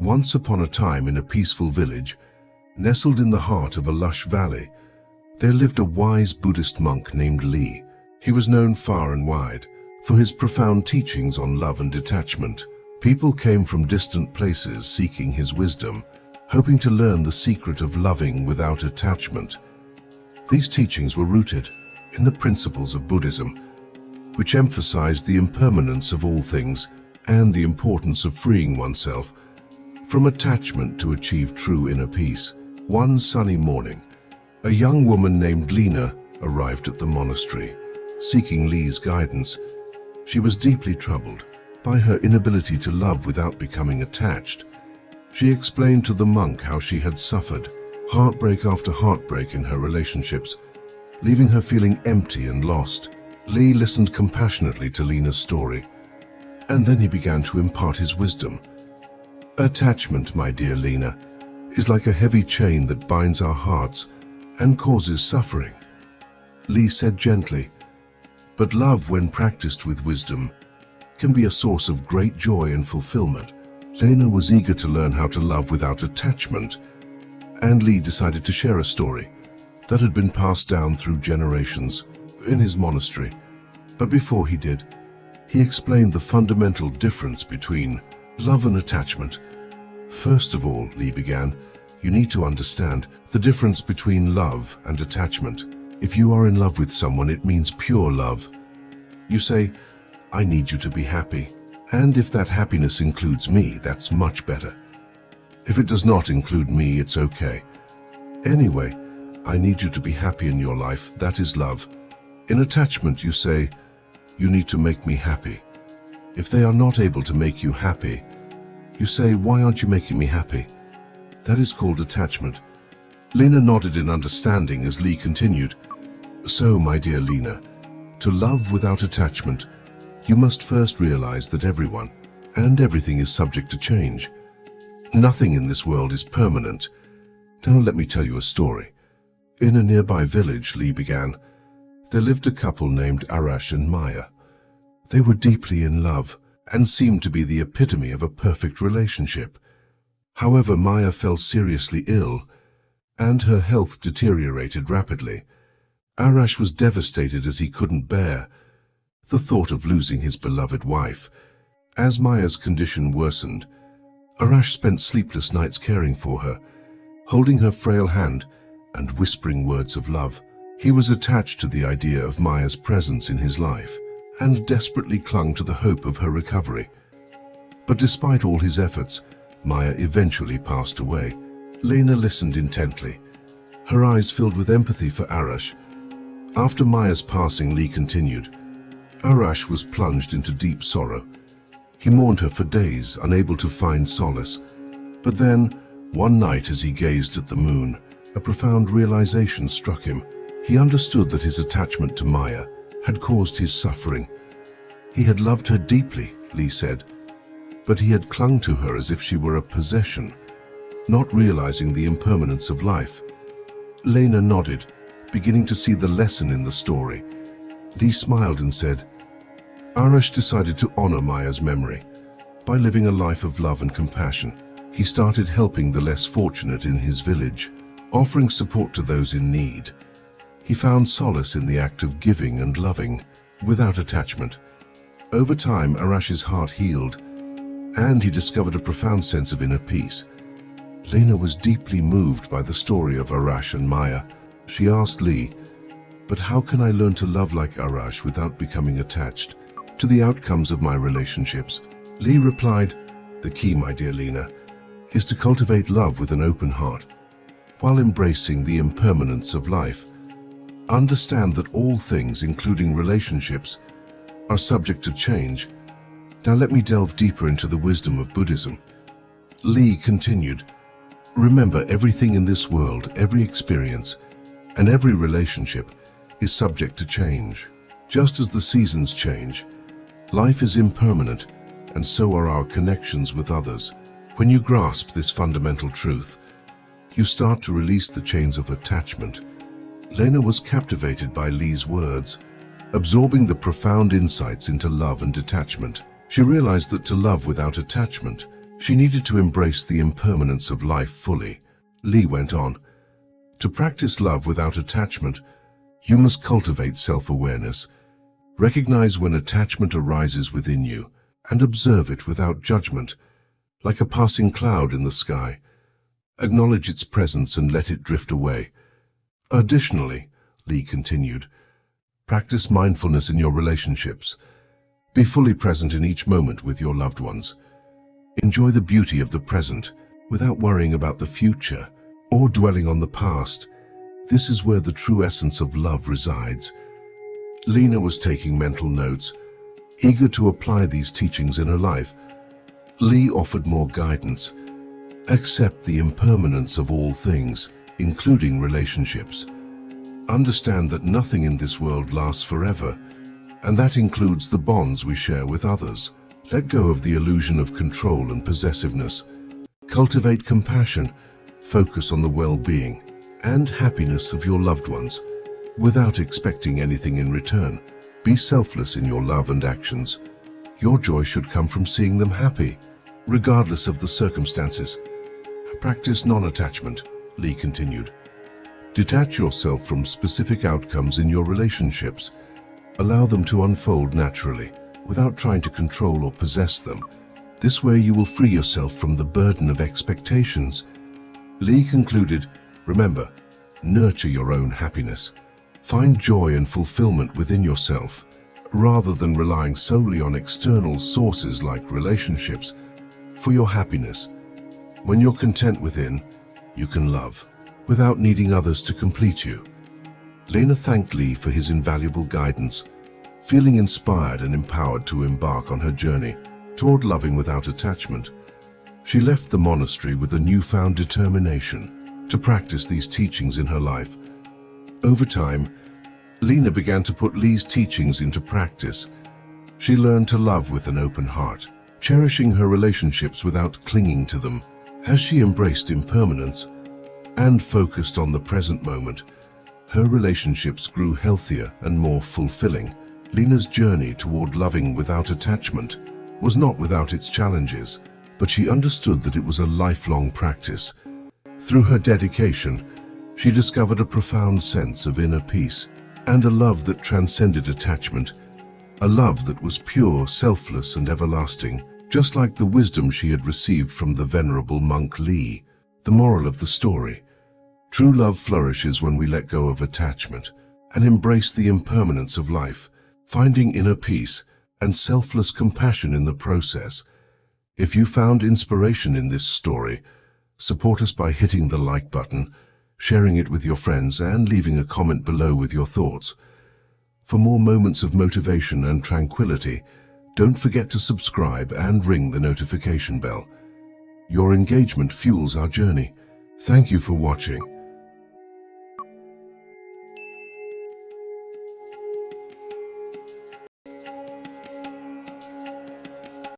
Once upon a time, in a peaceful village, nestled in the heart of a lush valley, there lived a wise Buddhist monk named Li. He was known far and wide for his profound teachings on love and detachment. People came from distant places seeking his wisdom, hoping to learn the secret of loving without attachment. These teachings were rooted in the principles of Buddhism, which emphasized the impermanence of all things and the importance of freeing oneself from attachment to achieve true inner peace. One sunny morning, a young woman named Lena arrived at the monastery, seeking Li's guidance. She was deeply troubled by her inability to love without becoming attached. She explained to the monk how she had suffered heartbreak after heartbreak in her relationships, leaving her feeling empty and lost. Li listened compassionately to Lena's story, and then he began to impart his wisdom. Attachment, my dear Lena, is like a heavy chain that binds our hearts and causes suffering, Li said gently. But love, when practiced with wisdom, can be a source of great joy and fulfillment. Lena was eager to learn how to love without attachment, and Li decided to share a story that had been passed down through generations in his monastery. But before he did, he explained the fundamental difference between love and attachment. First of all, Li began, you need to understand the difference between love and attachment. If you are in love with someone, it means pure love. You say, I need you to be happy, and if that happiness includes me, that's much better. If it does not include me, it's okay. Anyway, I need you to be happy in your life, that is love. In attachment, you say, you need to make me happy. If they are not able to make you happy, you say, why aren't you making me happy? That is called attachment. Lena nodded in understanding as Li continued. So, my dear Lena, to love without attachment, you must first realize that everyone and everything is subject to change. Nothing in this world is permanent. Now let me tell you a story. In a nearby village, Li began, there lived a couple named Arash and Maya. They were deeply in love and seemed to be the epitome of a perfect relationship. However, Maya fell seriously ill, and her health deteriorated rapidly. Arash was devastated as he couldn't bear the thought of losing his beloved wife. As Maya's condition worsened, Arash spent sleepless nights caring for her, holding her frail hand and whispering words of love. He was attached to the idea of Maya's presence in his life and desperately clung to the hope of her recovery. But despite all his efforts, Maya eventually passed away. Lena listened intently, her eyes filled with empathy for Arash. After Maya's passing, Li continued, Arash was plunged into deep sorrow. He mourned her for days, unable to find solace. But then, one night as he gazed at the moon, a profound realization struck him. He understood that his attachment to Maya had caused his suffering. He had loved her deeply, Li said, but he had clung to her as if she were a possession, not realizing the impermanence of life. Lena nodded, beginning to see the lesson in the story. Li smiled and said, Arash decided to honor Maya's memory by living a life of love and compassion. He started helping the less fortunate in his village, offering support to those in need. He found solace in the act of giving and loving, without attachment. Over time, Arash's heart healed, and he discovered a profound sense of inner peace. Lena was deeply moved by the story of Arash and Maya. She asked Li, but how can I learn to love like Arash without becoming attached to the outcomes of my relationships? Li replied, the key, my dear Lena, is to cultivate love with an open heart, while embracing the impermanence of life. Understand that all things, including relationships, are subject to change. Now let me delve deeper into the wisdom of Buddhism. Li continued, remember, everything in this world, every experience, and every relationship is subject to change. Just as the seasons change, life is impermanent, and so are our connections with others. When you grasp this fundamental truth, you start to release the chains of attachment. Lena was captivated by Li's words, absorbing the profound insights into love and detachment. She realized that to love without attachment She needed to embrace the impermanence of life fully. Lee went on, "To practice love without attachment, you must cultivate self-awareness. Recognize when attachment arises within you and observe it without judgment, like a passing cloud in the sky. Acknowledge its presence and let it drift away. Additionally," Lee continued, "practice mindfulness in your relationships. Be fully present in each moment with your loved ones. Enjoy the beauty of the present without worrying about the future or dwelling on the past. This is where the true essence of love resides." Lena was taking mental notes, eager to apply these teachings in her life. Lee offered more guidance. Accept the impermanence of all things, including relationships. Understand that nothing in this world lasts forever, and that includes the bonds we share with others. Let go of the illusion of control and possessiveness. Cultivate compassion. Focus on the well-being and happiness of your loved ones, without expecting anything in return. Be selfless in your love and actions. Your joy should come from seeing them happy, regardless of the circumstances. Practice non-attachment, Lee continued. Detach yourself from specific outcomes in your relationships. Allow them to unfold naturally, without trying to control or possess them. This way you will free yourself from the burden of expectations. Lee concluded, remember, nurture your own happiness. Find joy and fulfillment within yourself, rather than relying solely on external sources like relationships for your happiness. When you're content within, you can love, without needing others to complete you. Lena thanked Lee for his invaluable guidance, feeling inspired and empowered to embark on her journey toward loving without attachment. She left the monastery with a newfound determination to practice these teachings in her life. Over time, Lena began to put Lee's teachings into practice. She learned to love with an open heart, cherishing her relationships without clinging to them. As she embraced impermanence and focused on the present moment, her relationships grew healthier and more fulfilling. Lena's journey toward loving without attachment was not without its challenges, but she understood that it was a lifelong practice. Through her dedication, she discovered a profound sense of inner peace and a love that transcended attachment, a love that was pure, selfless, and everlasting, just like the wisdom she had received from the venerable monk Lee. The moral of the story: true love flourishes when we let go of attachment and embrace the impermanence of life, finding inner peace and selfless compassion in the process. If you found inspiration in this story, support us by hitting the like button, sharing it with your friends, and leaving a comment below with your thoughts. For more moments of motivation and tranquility, don't forget to subscribe and ring the notification bell. Your engagement fuels our journey. Thank you for watching.